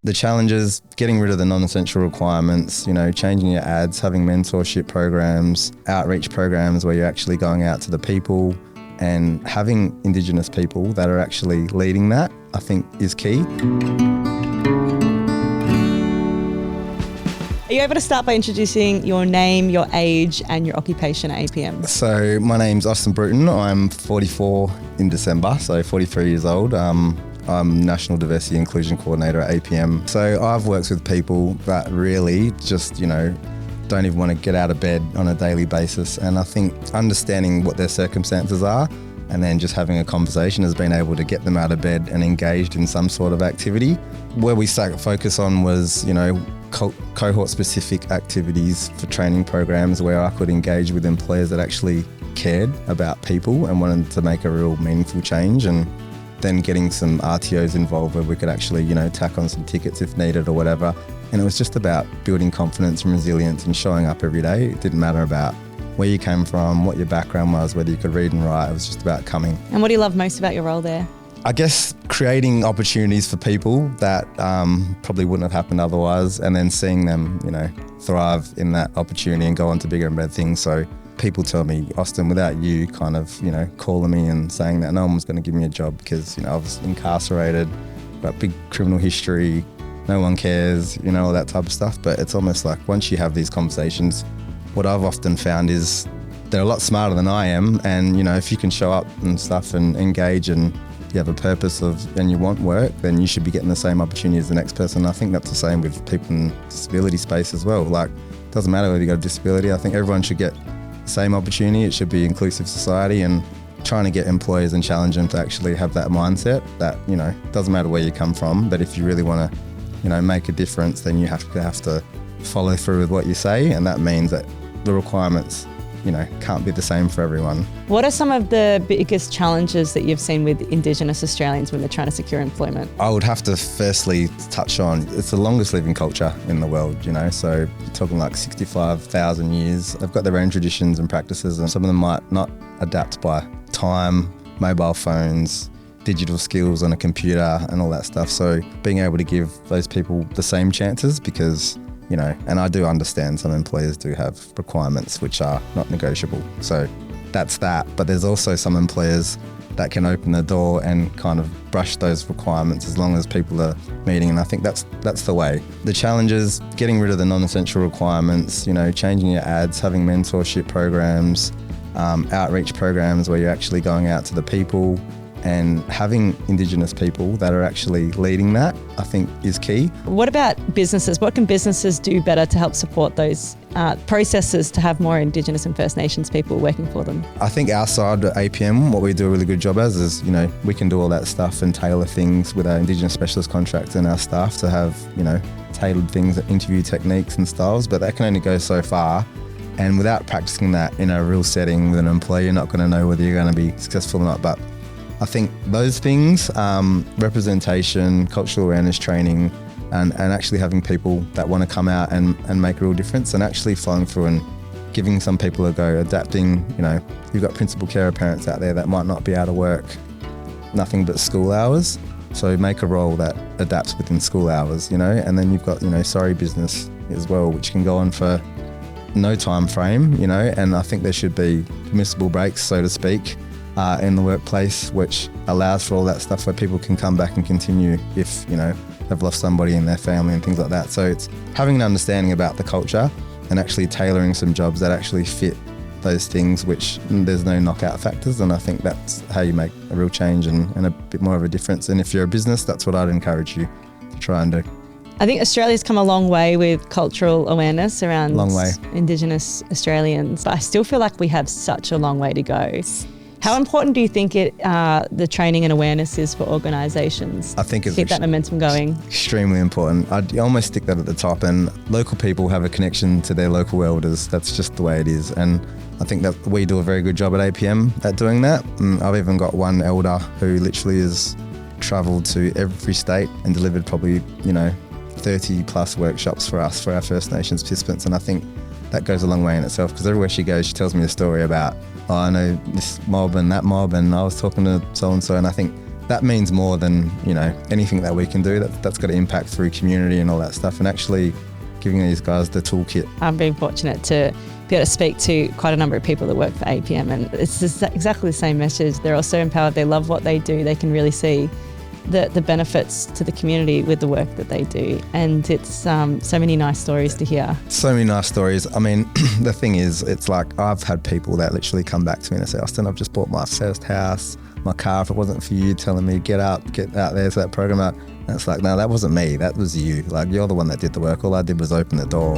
The challenges, getting rid of the non-essential requirements, changing your ads, having mentorship programs, outreach programs where you're actually going out to the people and having Indigenous people that are actually leading that, I think is key. Are you able to start by introducing your name, your age and your occupation at APM? So my name's Austin Bruton. I'm 44 in December, so 43 years old. I'm National Diversity Inclusion Coordinator at APM. So I've worked with people that really just, don't even want to get out of bed on a daily basis. And I think understanding what their circumstances are and then just having a conversation has been able to get them out of bed and engaged in some sort of activity. Where we started to focus on was, cohort-specific activities for training programs where I could engage with employers that actually cared about people and wanted to make a real meaningful change, and then getting some RTOs involved where we could actually, tack on some tickets if needed or whatever. And it was just about building confidence and resilience and showing up every day. It didn't matter about where you came from, what your background was, whether you could read and write. It was just about coming. And what do you love most about your role there? I guess creating opportunities for people that probably wouldn't have happened otherwise, and then seeing them, thrive in that opportunity and go on to bigger and better things. So people tell me, Austin, without you kind of, calling me and saying that no one was going to give me a job because, I was incarcerated, got big criminal history, no one cares, all that type of stuff. But it's almost like once you have these conversations, what I've often found is they're a lot smarter than I am. And, if you can show up and stuff and engage and you have a purpose and you want work, then you should be getting the same opportunity as the next person. I think that's the same with people in disability space as well. Like, it doesn't matter whether you got a disability. I think everyone should get the same opportunity. It should be inclusive society, and trying to get employers and challenge them to actually have that mindset that, doesn't matter where you come from, but if you really want to, make a difference, then you have to follow through with what you say. And that means that the requirements, can't be the same for everyone. What are some of the biggest challenges that you've seen with Indigenous Australians when they're trying to secure employment? I would have to firstly touch on, it's the longest living culture in the world, so you're talking like 65,000 years. They've got their own traditions and practices, and some of them might not adapt by time, mobile phones, digital skills on a computer and all that stuff. So being able to give those people the same chances, because and I do understand some employers do have requirements which are not negotiable. So that's that. But there's also some employers that can open the door and kind of brush those requirements as long as people are meeting. And I think that's the way. The challenge is getting rid of the non-essential requirements, changing your ads, having mentorship programs, outreach programs where you're actually going out to the people, and having Indigenous people that are actually leading that, I think, is key. What about businesses? What can businesses do better to help support those processes to have more Indigenous and First Nations people working for them? I think our side at APM, what we do a really good job as is, we can do all that stuff and tailor things with our Indigenous specialist contracts and our staff to have, tailored things, interview techniques and styles, but that can only go so far. And without practicing that in a real setting with an employee, you're not going to know whether you're going to be successful or not. But I think those things, representation, cultural awareness training, and actually having people that want to come out and make a real difference, and actually following through and giving some people a go, adapting. You've got principal carer parents out there that might not be able to work nothing but school hours. So make a role that adapts within school hours, and then you've got, sorry business as well, which can go on for no time frame, and I think there should be permissible breaks, so to speak, in the workplace, which allows for all that stuff where people can come back and continue if, they've lost somebody in their family and things like that. So it's having an understanding about the culture and actually tailoring some jobs that actually fit those things, which there's no knockout factors. And I think that's how you make a real change and a bit more of a difference. And if you're a business, that's what I'd encourage you to try and do. I think Australia's come a long way with cultural awareness around Indigenous Australians, but I still feel like we have such a long way to go. How important do you think the training and awareness is for organisations? I think it's keep that momentum going. Extremely important. I'd almost stick that at the top, and local people have a connection to their local elders. That's just the way it is, and I think that we do a very good job at APM at doing that. And I've even got one elder who literally has travelled to every state and delivered probably 30 plus workshops for us, for our First Nations participants, and I think that goes a long way in itself, because everywhere she goes she tells me a story about, I know this mob and that mob, and I was talking to so-and-so, and I think that means more than, you know, anything that we can do. That's got to impact through community and all that stuff, and actually giving these guys the toolkit. I'm being fortunate to be able to speak to quite a number of people that work for APM, and it's exactly the same message. They're all so empowered, they love what they do, they can really see the benefits to the community with the work that they do, and it's so many nice stories to hear. So many nice stories. I mean, the thing is, it's like I've had people that literally come back to me and say, Austin, I've just bought my first house, my car, if it wasn't for you telling me get out there to that program out. And it's like, no, that wasn't me, that was you. Like, you're the one that did the work. All I did was open the door.